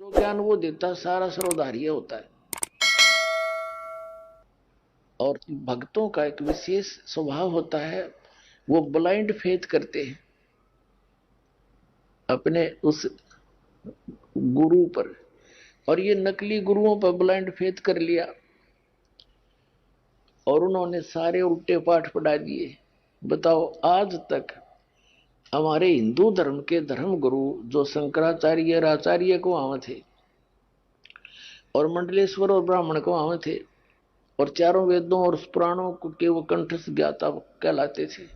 जो ज्ञान वो देता सारा सर्वधार्य होता है। और भक्तों का एक विशेष स्वभाव होता है, वो ब्लाइंड फेथ करते हैं अपने उस गुरु पर। और ये नकली गुरुओं पर ब्लाइंड फेथ कर लिया और उन्होंने सारे उल्टे पाठ पढ़ा दिए। बताओ, आज तक हमारे हिंदू धर्म के धर्म गुरु जो शंकराचार्य और आचार्य को आवे थे और मंडलेश्वर और ब्राह्मण को आवे थे और चारों वेदों और पुराणों के वो कंठस्थ ज्ञाता कहलाते थे,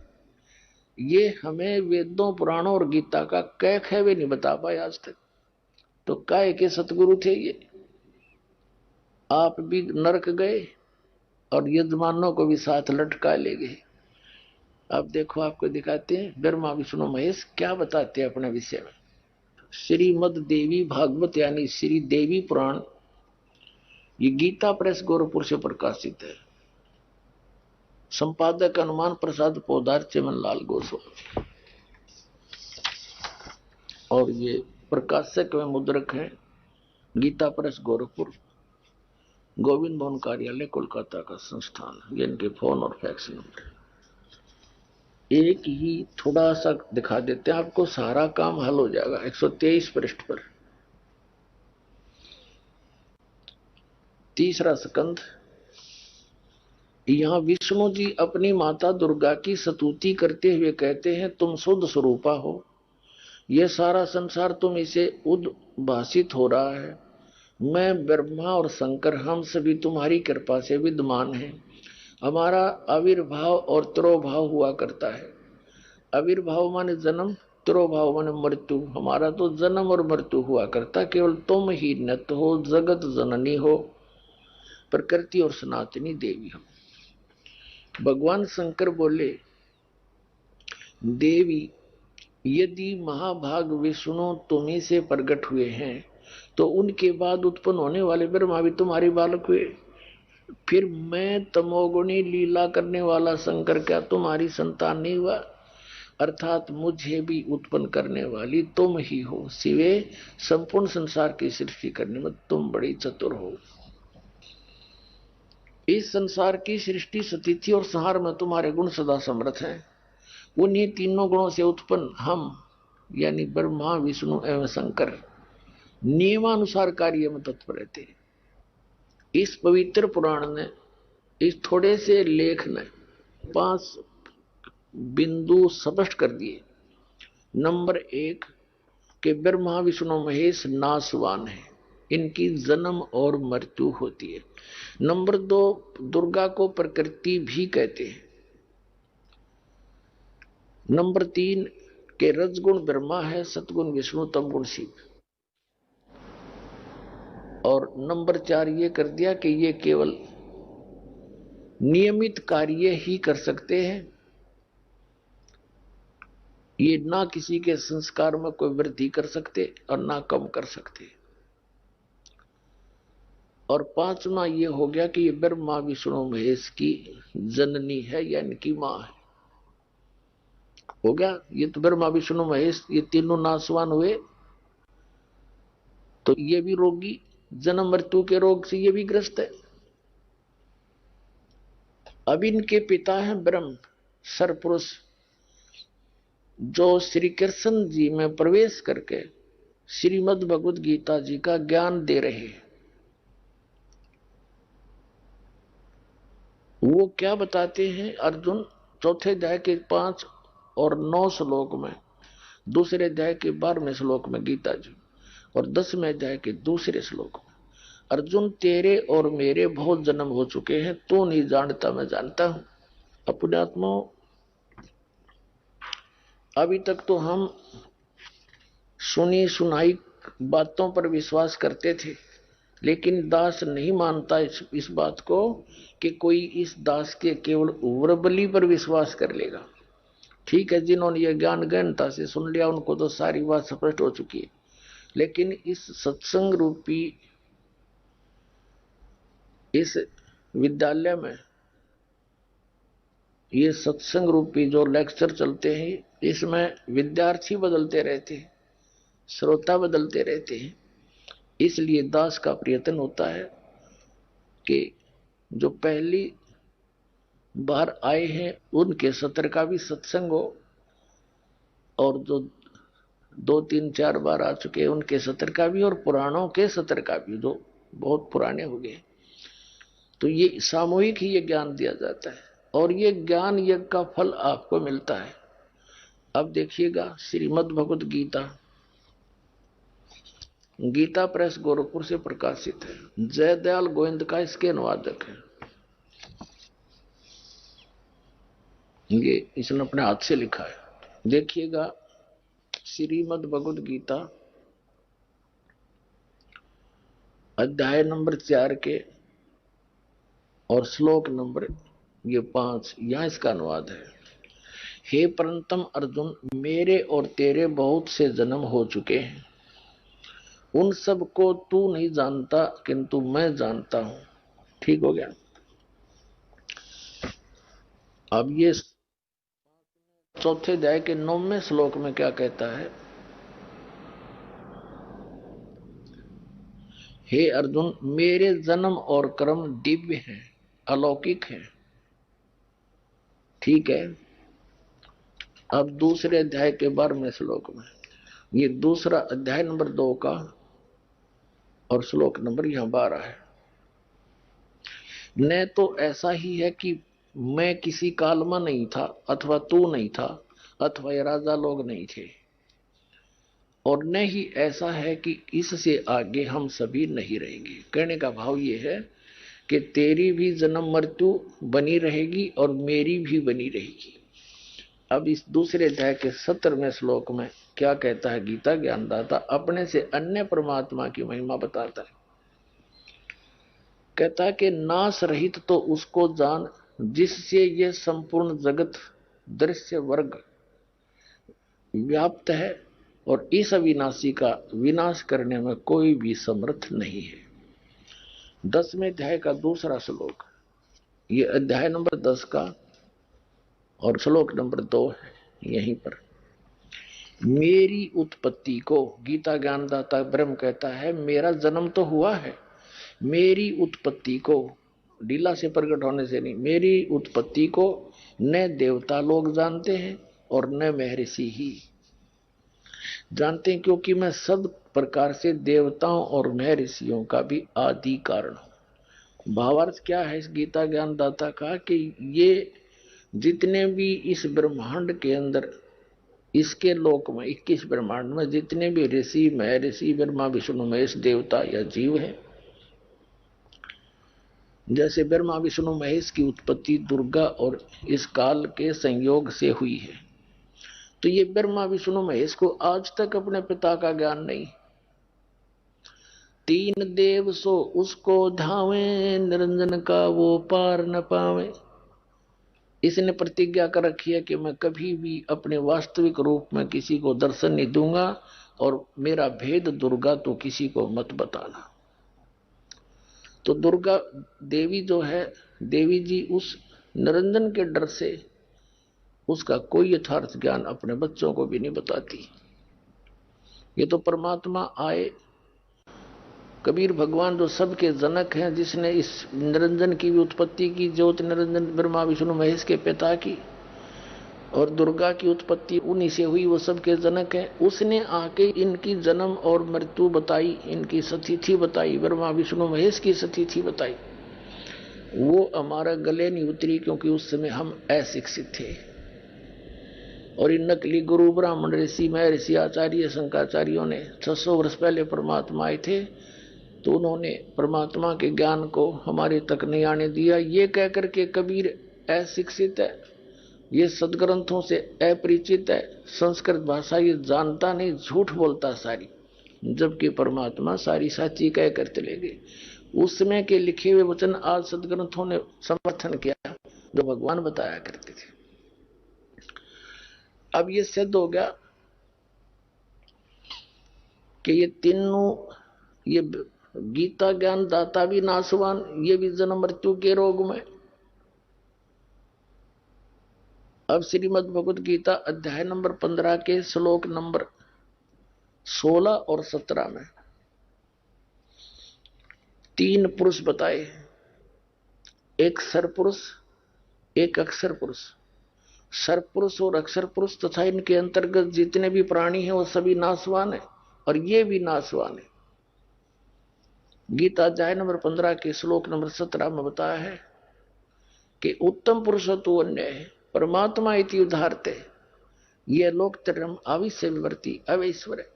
ये हमें वेदों पुराणों और गीता का कैक है वे नहीं बता पाए आज तक। तो काय के सतगुरु थे ये। आप भी नरक गए और यजमानों को भी साथ लटका ले गए। अब देखो, आपको दिखाते हैं ब्रह्मा विष्णु महेश क्या बताते हैं अपने विषय में। श्रीमद देवी भागवत यानी श्री देवी पुराण, ये गीता प्रेस गोरखपुर से प्रकाशित है। संपादक हनुमान प्रसाद पोदार, चमन लाल गोस्वामी। और ये प्रकाशक में मुद्रक है गीता प्रेस गोरखपुर, गोविंद भवन कार्यालय कोलकाता का संस्थान। ये इनके फोन और फैक्स नंबर। एक ही थोड़ा सा दिखा देते हैं आपको, सारा काम हल हो जाएगा। 123 पृष्ठ पर तीसरा स्कंध। यहां विष्णु जी अपनी माता दुर्गा की स्तुति करते हुए कहते हैं, तुम शुद्ध स्वरूपा हो, यह सारा संसार तुम इसे उद्भासित हो रहा है। मैं ब्रह्मा और शंकर हम सभी तुम्हारी कृपा से विद्यमान हैं। हमारा आविर्भाव और तिरोभाव हुआ करता है। आविर्भाव माने जन्म, तिरोभाव माने मृत्यु। हमारा तो जन्म और मृत्यु हुआ करता, केवल तुम ही नित हो, जगत जननी हो, प्रकृति और सनातनी देवी हो। भगवान शंकर बोले, देवी यदि महाभाग विष्णु तुम्ही से प्रकट हुए हैं तो उनके बाद उत्पन्न होने वाले ब्रह्मा भी तुम्हारे बालक हुए। फिर मैं तमोगुणी लीला करने वाला शंकर क्या तुम्हारी संतान नहीं हुआ? अर्थात मुझे भी उत्पन्न करने वाली तुम ही हो। सिवे संपूर्ण संसार की सृष्टि करने में तुम बड़ी चतुर हो। इस संसार की सृष्टि, स्थिति और संहार में तुम्हारे गुण सदा समर्थ हैं। उन्हीं तीनों गुणों से उत्पन्न हम यानी ब्रह्मा विष्णु एवं शंकर नियमानुसार कार्य में तत्पर रहते हैं। इस पवित्र पुराण ने, इस थोड़े से लेख ने 5 बिंदु स्पष्ट कर दिए। नंबर 1 के ब्रह्मा विष्णु महेश नाशवान है, इनकी जन्म और मृत्यु होती है। नंबर 2, दुर्गा को प्रकृति भी कहते हैं। नंबर 3 के रजगुण ब्रह्मा है, सतगुण विष्णु, तमगुण शिव। और नंबर 4 ये कर दिया कि ये केवल नियमित कार्य ही कर सकते हैं, ये ना किसी के संस्कार में कोई वृद्धि कर सकते और ना कम कर सकते। और 5वां ये हो गया कि ये ब्रह्मा विष्णु महेश की जननी है या इनकी मां है। हो गया, ये तो ब्रह्मा विष्णु महेश ये तीनों नाशवान हुए, तो ये भी रोगी, जन्म मृत्यु के रोग से ये भी ग्रस्त है। अब इनके पिता हैं ब्रह्म सरपुरुष, जो श्री कृष्ण जी में प्रवेश करके श्रीमद् भगवद गीता जी का ज्ञान दे रहे हैं। वो क्या बताते हैं अर्जुन? चौथे अध्याय के 5 और 9 श्लोक में, दूसरे अध्याय के 12वें श्लोक में गीता जी, और 10वें अध्याय के दूसरे श्लोक में, अर्जुन तेरे और मेरे बहुत जन्म हो चुके हैं, तू नहीं जानता मैं जानता हूं। अपने आत्मा, अभी तक तो हम सुनी सुनाई बातों पर विश्वास करते थे, लेकिन दास नहीं मानता इस बात को कि कोई इस दास के केवल वर्बली पर विश्वास कर लेगा। ठीक है, जिन्होंने ये ज्ञान गहनता से सुन लिया उनको तो सारी बात स्पष्ट हो चुकी है, लेकिन इस सत्संग रूपी इस विद्यालय में ये सत्संग रूपी जो लेक्चर चलते हैं, इसमें विद्यार्थी बदलते रहते हैं, श्रोता बदलते रहते हैं। इसलिए दास का प्रयत्न होता है कि जो पहली बार आए हैं उनके सत्र का भी सत्संग हो, और जो 2 3 4 बार आ चुके हैं उनके सत्र का भी, और पुराणों के सत्र का भी जो बहुत पुराने हो गए। तो ये सामूहिक ही ये ज्ञान दिया जाता है, और ये ज्ञान यज्ञ का फल आपको मिलता है। अब देखिएगा श्रीमद् भगवत गीता, गीता प्रेस गोरखपुर से प्रकाशित है। जयदयाल गोविंद का इसके अनुवादक है। ये इसने अपने हाथ से लिखा है। देखिएगा श्रीमद् भगवत गीता अध्याय नंबर 4 के और श्लोक नंबर ये 5, यहां इसका अनुवाद है। हे परंतम अर्जुन, मेरे और तेरे बहुत से जन्म हो चुके हैं, उन सब को तू नहीं जानता, किंतु मैं जानता हूं। ठीक हो गया। अब ये चौथे अध्याय के 9वें श्लोक में क्या कहता है? हे अर्जुन, मेरे जन्म और कर्म दिव्य हैं, अलौकिक हैं। ठीक है। अब दूसरे अध्याय के 12वें श्लोक में, ये दूसरा अध्याय नंबर 2 का और श्लोक नंबर यहां 12 है। न तो ऐसा ही है कि मैं किसी काल में नहीं था, अथवा तू नहीं था, अथवा ये राजा लोग नहीं थे, और न ही ऐसा है कि इससे आगे हम सभी नहीं रहेंगे। कहने का भाव ये है कि तेरी भी जन्म मृत्यु बनी रहेगी और मेरी भी बनी रहेगी। अब इस दूसरे अध्याय के 17वें श्लोक में क्या कहता है गीता ज्ञानदाता? अपने से अन्य परमात्मा की महिमा बताता है। कहता है कि नाश रहित तो उसको जान, जिससे ये संपूर्ण जगत दृश्य वर्ग व्याप्त है, और इस अविनाशी का विनाश करने में कोई भी समर्थ नहीं है। 10वें अध्याय का दूसरा श्लोक, ये अध्याय नंबर 10 का और श्लोक नंबर 2 है। यहीं पर मेरी उत्पत्ति को गीता ज्ञानदाता ब्रह्म कहता है, मेरा जन्म तो हुआ है, मेरी उत्पत्ति को लीला से प्रकट होने से नहीं, मेरी उत्पत्ति को न देवता लोग जानते हैं और न महर्षि ही जानते हैं, क्योंकि मैं सब प्रकार से देवताओं और महर्षियों का भी आदि कारण हूं। भावार्थ क्या है इस गीता ज्ञानदाता का? कि ये जितने भी इस ब्रह्मांड के अंदर, इसके लोक में 21 ब्रह्मांड में जितने भी ऋषि महर्षि ब्रह्मा विष्णु महेश देवता या जीव हैं, जैसे ब्रह्मा विष्णु महेश की उत्पत्ति दुर्गा और इस काल के संयोग से हुई है, तो ये ब्रह्मा विष्णु महेश को आज तक अपने पिता का ज्ञान नहीं। 3 देव सो उसको धावे, निरंजन का वो पार न पावे। इसने प्रतिज्ञा कर रखी है कि मैं कभी भी अपने वास्तविक रूप में किसी को दर्शन नहीं दूंगा, और मेरा भेद दुर्गा तो किसी को मत बताना। तो दुर्गा देवी जो है, देवी जी उस निरंजन के डर से उसका कोई यथार्थ ज्ञान अपने बच्चों को भी नहीं बताती। ये तो परमात्मा आए, कबीर भगवान जो सबके जनक हैं, जिसने इस निरंजन की भी उत्पत्ति की, ज्योत निरंजन ब्रह्मा विष्णु महेश के पिता की, और दुर्गा की उत्पत्ति उन्हीं से हुई, वो सबके जनक है। उसने आके इनकी जन्म और मृत्यु बताई, इनकी सतिथि बताई, ब्रह्मा विष्णु महेश की सतिथि बताई। वो हमारा गले नहीं उतरी, क्योंकि उस समय हम अशिक्षित थे, और इन नकली गुरु ब्राह्मण ऋषि महर्षि आचार्य शंकराचार्यों ने 600 वर्ष पहले परमात्मा आए थे, तो उन्होंने परमात्मा के ज्ञान को हमारे तक नहीं आने दिया। ये कहकर के कबीर अशिक्षित है, ये सदग्रंथों से अपरिचित है, संस्कृत भाषा ये जानता नहीं, झूठ बोलता सारी, जबकि परमात्मा सारी साची कह कर चले गए। उस समय के लिखे हुए वचन आज सदग्रंथों ने समर्थन किया, जो भगवान बताया करते थे। अब ये सिद्ध हो गया कि ये तीनों, ये गीता ज्ञान दाता भी नासवान, ये भी जन्म मृत्यु के रोग में। अब श्रीमद् भगवत गीता अध्याय नंबर 15 के श्लोक नंबर 16 और 17 में तीन पुरुष बताए, एक सरपुरुष, एक अक्षर पुरुष। सरपुरुष और अक्षर पुरुष तथा इनके अंतर्गत जितने भी प्राणी हैं वो सभी नाशवान है, और ये भी नाशवान है। गीता अध्याय नंबर 15 के श्लोक नंबर 17 में बताया है कि उत्तम पुरुष तो अन्य है परमात्मा इति उदाहरते, यह लोक तरम आविश्य विवर्ती अवैश्वर है।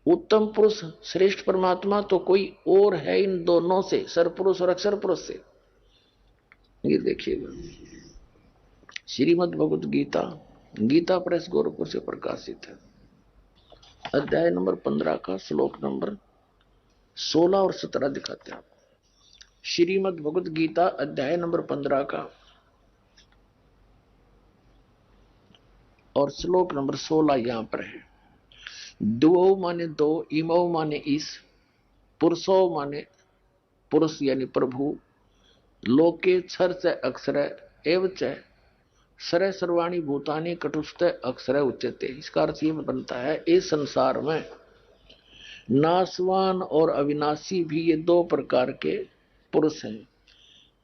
उत्तम पुरुष श्रेष्ठ परमात्मा तो कोई और है इन दोनों से, सरपुरुष और अक्षर पुरुष से। ये देखिएगा श्रीमद् भगवत गीता, गीता प्रेस गोरखपुर से प्रकाशित है, अध्याय नंबर 15 का श्लोक नंबर 16 और 17 दिखाते हैं आपको। श्रीमद् भगवत गीता अध्याय नंबर 15 का और श्लोक नंबर 16 यहां पर है। द्वौ माने दो, इमौ माने इस, पुरुषो माने पुरुष यानी प्रभु, लोके क्षर च अक्षर एव च सर सर्वाणी भूतानि कटुस्थ अक्षर उच्यते। इसका अर्थ ये बनता है इस संसार में नाशवान और अविनाशी भी ये दो प्रकार के पुरुष हैं।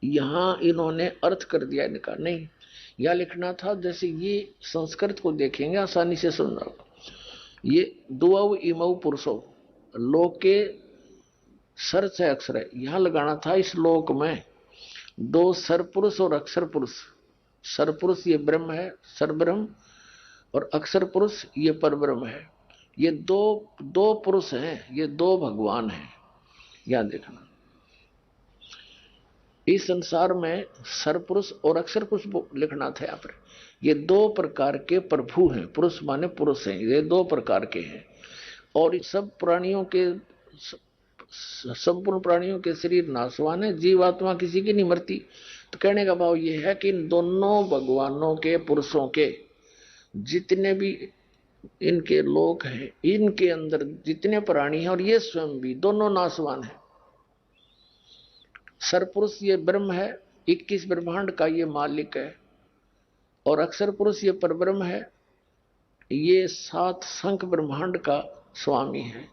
यहां इन्होंने अर्थ कर दिया, इनका नहीं यह लिखना था, जैसे ये संस्कृत को देखेंगे आसानी से सुनना। ये द्वौ इमौ पुरुषो लोके सर से अक्षर है, यहां लगाना था इस लोक में दो सरपुरुष और अक्षर पुरुष। सरपुरुष ये ब्रह्म है, सरब्रह्म, और अक्षर पुरुष ये परब्रह्म है। ये दो पुरुष हैं, ये दो भगवान हैं। यहां देखना इस संसार में सरपुरुष और अक्षर पुरुष लिखना था यहाँ पर। ये दो प्रकार के प्रभु हैं, पुरुष माने पुरुष हैं, ये दो प्रकार के हैं। और सब प्राणियों के, संपूर्ण प्राणियों के शरीर नाशवान है, जीवात्मा किसी की नहीं मरती। तो कहने का भाव यह है कि इन दोनों भगवानों के, पुरुषों के जितने भी इनके लोक हैं, इनके अंदर जितने प्राणी हैं और ये स्वयं भी दोनों नाशवान है। सरपुरुष ये ब्रह्म है, 21 ब्रह्मांड का ये मालिक है, और अक्षर पुरुष ये परब्रह्म है, ये 7 शंख ब्रह्मांड का स्वामी है।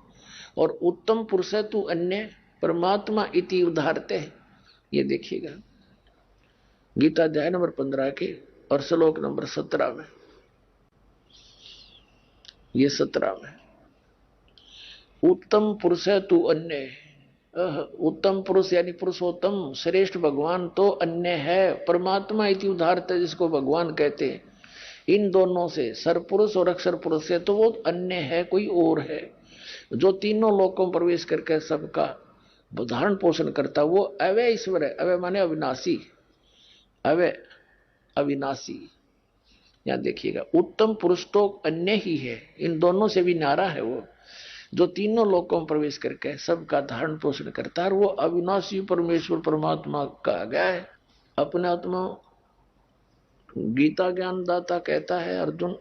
और उत्तम पुरुष है तू अन्य परमात्मा इति उदाहरते है। ये देखिएगा गीता अध्याय नंबर 15 के और श्लोक नंबर 17 में, ये 17 में उत्तम पुरुष है तू अन्य। उत्तम पुरुष यानी पुरुषोत्तम श्रेष्ठ भगवान तो अन्य है, परमात्मा इति उदाहरते जिसको भगवान कहते हैं। इन दोनों से सरपुरुष और अक्षर पुरुष से तो वो अन्य है, कोई और है जो तीनों लोकों में प्रवेश करके सबका धारण पोषण करता, वो अवय ईश्वर है। अवय माने अविनाशी, अवय अविनाशी। यहां देखिएगा उत्तम पुरुष तो अन्य ही है, इन दोनों से भी न्यारा है वो, जो तीनों लोकों में प्रवेश करके सबका धारण पोषण करता है। वो अविनाशी परमेश्वर परमात्मा कहा गया है। अपने आत्मा गीता ज्ञानदाता कहता है अर्जुन,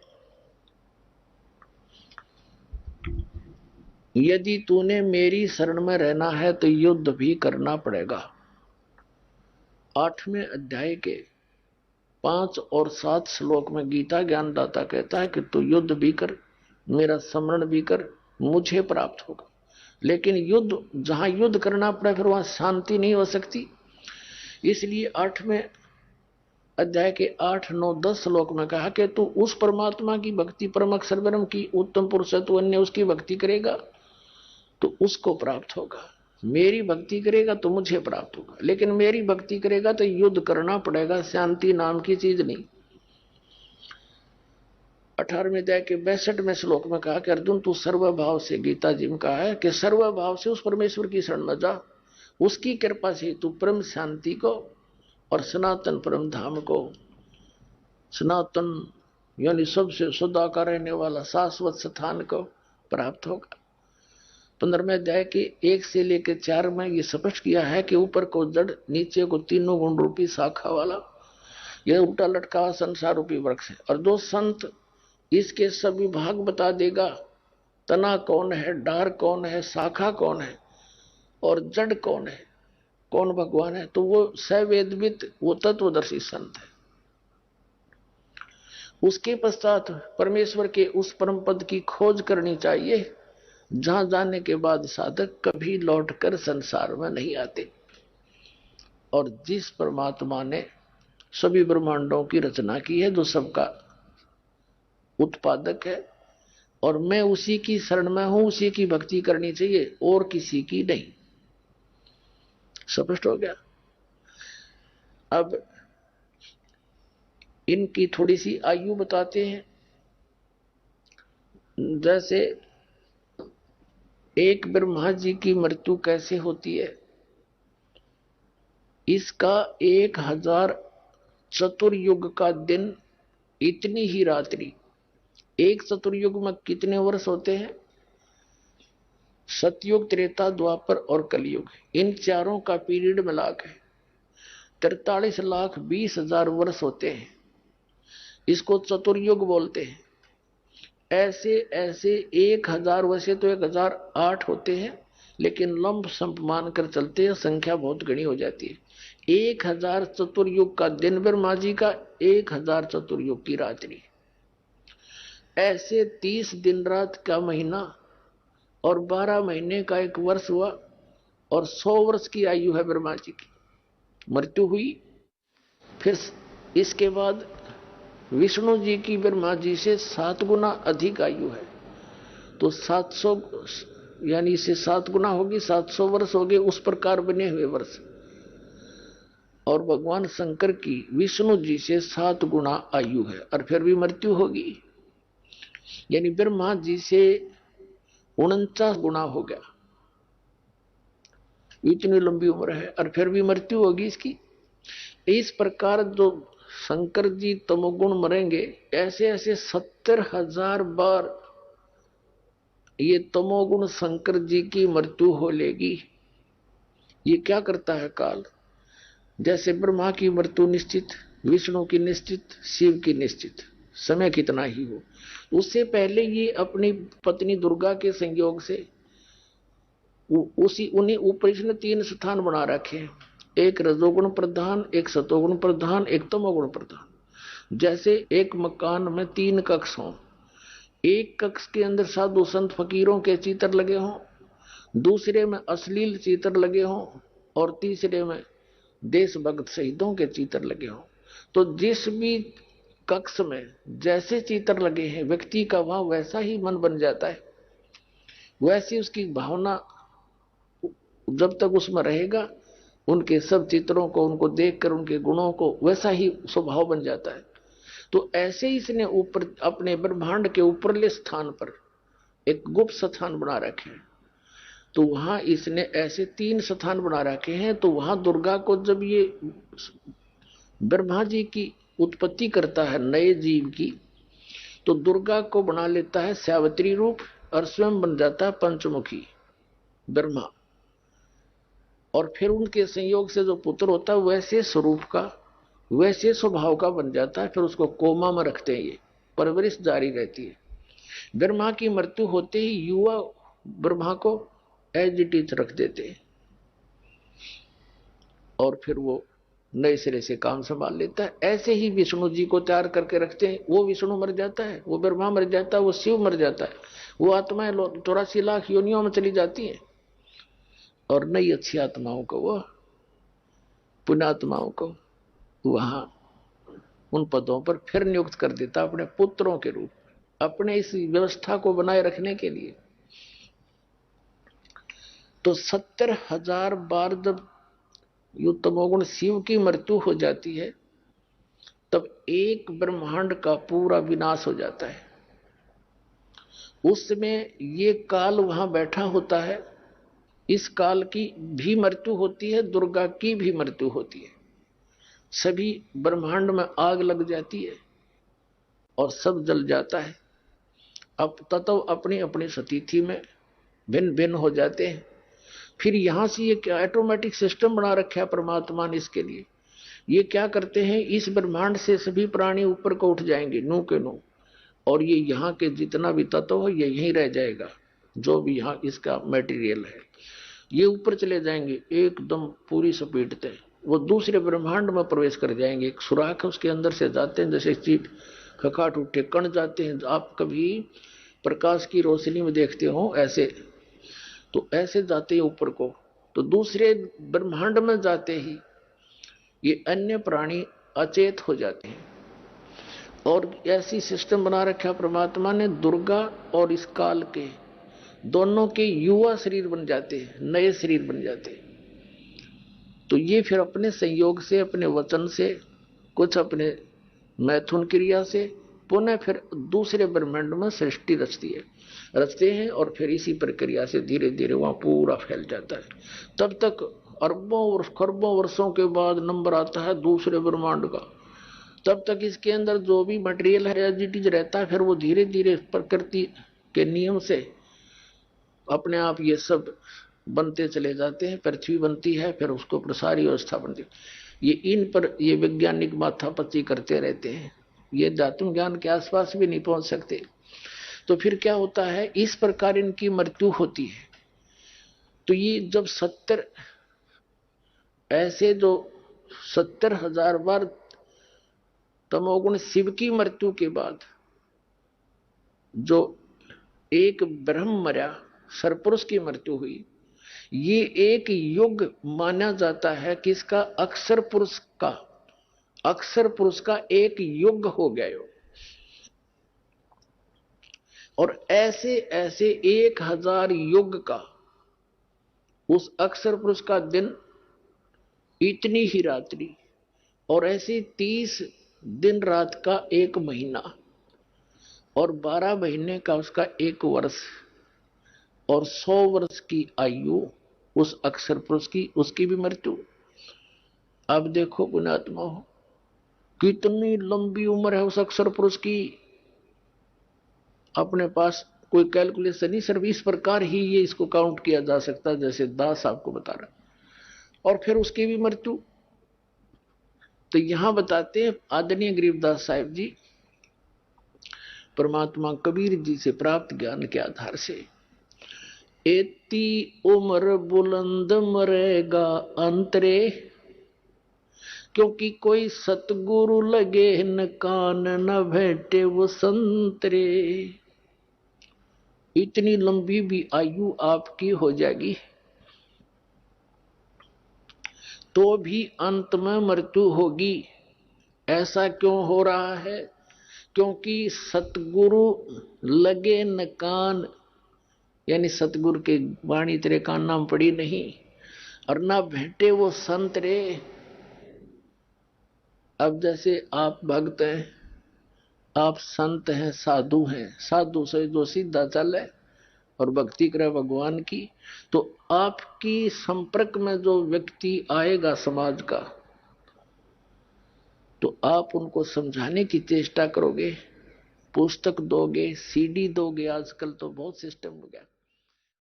यदि तूने मेरी शरण में रहना है तो युद्ध भी करना पड़ेगा। 8वें अध्याय के 5 और 7 श्लोक में गीता ज्ञानदाता कहता है कि तू युद्ध भी कर, मेरा स्मरण भी कर, मुझे प्राप्त होगा। लेकिन युद्ध, जहां युद्ध करना पड़े फिर वहां शांति नहीं हो सकती। इसलिए 8वें अध्याय के 8, 9, 10 श्लोक में कहा कि तू उस परमात्मा की भक्ति, परम अक्षर ब्रह्म की, उत्तम पुरुष है तू अन्य, उसकी भक्ति करेगा तो उसको प्राप्त होगा। मेरी भक्ति करेगा तो मुझे प्राप्त होगा। लेकिन मेरी भक्ति करेगा तो युद्ध करना पड़ेगा, शांति नाम की चीज नहीं। 18वें अध्याय के 62वें श्लोक में कहा कि अर्जुन तू सर्वभाव से, गीता जी में कहा है कि सर्वभाव से उस परमेश्वर की शरण में जा, उसकी कृपा से तू परम शांति को और सनातन परम धाम को, सनातन यानी सबसे सदा का रहने वाला शाश्वत स्थान को प्राप्त होगा। 15वें अध्याय के 1 से लेकर 4 में ये स्पष्ट किया है कि ऊपर को जड़, नीचे को तीनों गुण रूपी शाखा वाला यह उल्टा लटका हुआ संसार रूपी वृक्ष है। और जो संत इसके सभी भाग बता देगा, तना कौन है, डार कौन है, शाखा कौन है और जड़ कौन है, कौन भगवान है, तो वो सवेदवित, वो तत्वदर्शी संत है। उसके पश्चात परमेश्वर के उस परम पद की खोज करनी चाहिए जहां जाने के बाद साधक कभी लौटकर संसार में नहीं आते। और जिस परमात्मा ने सभी ब्रह्मांडों की रचना की है, जो सबका उत्पादक है, और मैं उसी की शरण में हूं, उसी की भक्ति करनी चाहिए और किसी की नहीं। स्पष्ट हो गया। अब इनकी थोड़ी सी आयु बताते हैं। जैसे एक ब्रह्मा जी की मृत्यु कैसे होती है, इसका 1000 चतुर्युग का दिन, इतनी ही रात्रि। एक चतुर्युग में कितने वर्ष होते हैं? सतयुग, त्रेता, द्वापर और कलयुग, इन चारों का पीरियड मिला के 43,20,000 वर्ष होते हैं। इसको चतुर्युग बोलते हैं। ऐसे ऐसे 1000, वैसे तो 1008 होते हैं, लेकिन लंब संप मानकर चलते हैं, संख्या बहुत घनी हो जाती है। 1000 चतुर्युग का दिन ब्रह्मा जी का, 1000 चतुर्युग की रात्रि। ऐसे 30 दिन रात का महीना और 12 महीने का एक वर्ष हुआ, और 100 वर्ष की आयु है ब्रह्मा जी की। मृत्यु हुई। फिर इसके बाद विष्णु जी की ब्रह्मा जी से 7 गुना अधिक आयु है, तो 700, यानी इससे 7 गुना होगी, 700 वर्ष हो गए उस प्रकार बने हुए वर्ष। और भगवान शंकर की विष्णु जी से 7 गुना आयु है, और फिर भी मृत्यु होगी। यानी ब्रह्मा जी से 49 गुना हो गया। इतनी लंबी उम्र है और फिर भी मृत्यु होगी इसकी। इस प्रकार जो शंकर जी तमोगुण मरेंगे, ऐसे ऐसे 70,000 बार ये तमोगुण शंकर जी की मृत्यु हो लेगी। ये क्या करता है काल? जैसे ब्रह्मा की मृत्यु निश्चित, विष्णु की निश्चित, शिव की निश्चित, समय कितना ही हो, उससे पहले ये अपनी पत्नी दुर्गा के संयोग से उन्हीं ऊपर इसने 3 स्थान बना रखे हैं, एक रजोगुण प्रधान, एक सतोगुण प्रधान, एक तमोगुण प्रधान। जैसे एक मकान में 3 कक्ष हों, एक कक्ष के अंदर साधु संत फकीरों के चित्र लगे हों, दूसरे में अश्लील चित्र लगे हों, और तीसरे में देशभक्त शहीदों के चित्र लगे हों। तो जिस भी कक्ष में जैसे चित्र लगे हैं, व्यक्ति का वहां वैसा ही मन बन जाता है, वैसी उसकी भावना जब तक उसमें रहेगा, उनके सब चित्रों को, उनको देखकर उनके गुणों को वैसा ही स्वभाव बन जाता है। तो ऐसे ही इसने ऊपर अपने ब्रह्मांड के ऊपरले स्थान पर एक गुप्त स्थान बना रखे हैं। तो वहां इसने ऐसे 3 स्थान बना रखे हैं। तो वहां दुर्गा को जब ये ब्रह्मा जी की उत्पत्ति करता है नए जीव की, तो दुर्गा को बना लेता है सावित्री रूप, और स्वयं बन जाता है पंचमुखी ब्रह्मा। और फिर उनके संयोग से जो पुत्र होता है वैसे स्वरूप का, वैसे स्वभाव का बन जाता है। फिर उसको कोमा में रखते हैं, ये परवरिश जारी रहती है। ब्रह्मा की मृत्यु होते ही युवा ब्रह्मा को एज इट इज रख देते हैं, और फिर वो नए सिरे से काम संभाल लेता है। ऐसे ही विष्णु जी को तैयार करके रखते हैं। वो विष्णु मर जाता है, वो ब्रह्मा मर जाता है, वो शिव मर जाता है, वो आत्माएं 84 लाख योनियों में चली जाती हैं, और नई अच्छी आत्माओं को, वो पुण्यात्माओं को वहां उन पदों पर फिर नियुक्त कर देता अपने पुत्रों के रूप, अपने इस व्यवस्था को बनाए रखने के लिए। तो 70,000 बार जब तमोगुण शिव की मृत्यु हो जाती है, तब एक ब्रह्मांड का पूरा विनाश हो जाता है। उस समय ये काल वहां बैठा होता है। इस काल की भी मृत्यु होती है, दुर्गा की भी मृत्यु होती है। सभी ब्रह्मांड में आग लग जाती है और सब जल जाता है। अब तत्व अपनी अपनी स्थिति में भिन्न भिन्न हो जाते हैं। फिर यहां से ये क्या ऑटोमेटिक सिस्टम बना रखा है परमात्मा ने इसके लिए। ये क्या करते हैं, इस ब्रह्मांड से सभी प्राणी ऊपर को उठ जाएंगे, नू के नू, और ये यहाँ के जितना भी तत्व है ये यहीं रह जाएगा। जो भी यहाँ इसका मटेरियल है ये ऊपर चले जाएंगे एकदम पूरी स्पीड से, वो दूसरे ब्रह्मांड में प्रवेश कर जाएंगे। एक सुराख है उसके अंदर से जाते हैं, जैसे चीट खकाट उठे कण जाते हैं। आप कभी प्रकाश की रोशनी में देखते हो ऐसे, तो ऐसे जाते हैं ऊपर को, तो दूसरे ब्रह्मांड में जाते ही ये अन्य प्राणी अचेत हो जाते हैं। और ऐसी सिस्टम बना रखा परमात्मा ने, दुर्गा और इस काल के दोनों के युवा शरीर बन जाते हैं, नए शरीर बन जाते हैं। तो ये फिर अपने संयोग से, अपने वचन से, कुछ अपने मैथुन क्रिया से पुनः फिर दूसरे ब्रह्मांड में सृष्टि रचते हैं और फिर इसी प्रक्रिया से धीरे धीरे वहां पूरा फैल जाता है। तब तक अरबों और खरबों वर्षों के बाद नंबर आता है दूसरे ब्रह्मांड का। तब तक इसके अंदर जो भी मटेरियल है एज इट इज रहता है, फिर वो धीरे धीरे प्रकृति के नियम से अपने आप ये सब बनते चले जाते हैं। पृथ्वी बनती है, फिर उसको ऊपर सारी व्यवस्था बनती है। ये इन पर ये वैज्ञानिक माथापच्ची करते रहते हैं, ये धातु ज्ञान के आसपास भी नहीं पहुंच सकते। तो फिर क्या होता है, इस प्रकार इनकी मृत्यु होती है। तो ये जब 70 ऐसे जो 70,000 बार तमोगुण शिव की मृत्यु के बाद जो एक ब्रह्म मरा, सरपुरुष की मृत्यु हुई, ये एक युग माना जाता है। किसका? अक्षर पुरुष का। अक्षर पुरुष का एक युग हो गया। और ऐसे ऐसे 1000 युग का उस अक्षर पुरुष का दिन, इतनी ही रात्रि, और ऐसे 30 दिन रात का एक महीना, और 12 महीने का उसका एक वर्ष, और 100 वर्ष की आयु उस अक्षर पुरुष की, उसकी भी मृत्यु। अब देखो पुण्यात्मा हो, कितनी लंबी उम्र है उस अक्षर पुरुष की। अपने पास कोई कैलकुलेशन नहीं, सिर्फ इस प्रकार ही ये इसको काउंट किया जा सकता है जैसे दास आपको बता रहा। और फिर उसकी भी मृत्यु। तो यहां बताते हैं आदरणीय गरीबदास साहिब जी, परमात्मा कबीर जी से प्राप्त ज्ञान के आधार से, एती उम्र बुलंद मरेगा अंतरे, क्योंकि कोई सतगुरु लगे न कान न भेटे वो संतरे। इतनी लंबी भी आयु आपकी हो जाएगी तो भी अंत में मृत्यु होगी। ऐसा क्यों हो रहा है? क्योंकि सतगुरु लगे न कान, यानी सतगुरु के वाणी तेरे कान नाम पड़ी नहीं, और ना भेंटे वो संत रे। अब जैसे आप भक्त हैं, आप संत हैं, साधु हैं, साधु से जो सीधा चले और भक्ति करे भगवान की, तो आपकी संपर्क में जो व्यक्ति आएगा समाज का, तो आप उनको समझाने की चेष्टा करोगे, पुस्तक दोगे, सीडी दोगे। आजकल तो बहुत सिस्टम हो गया।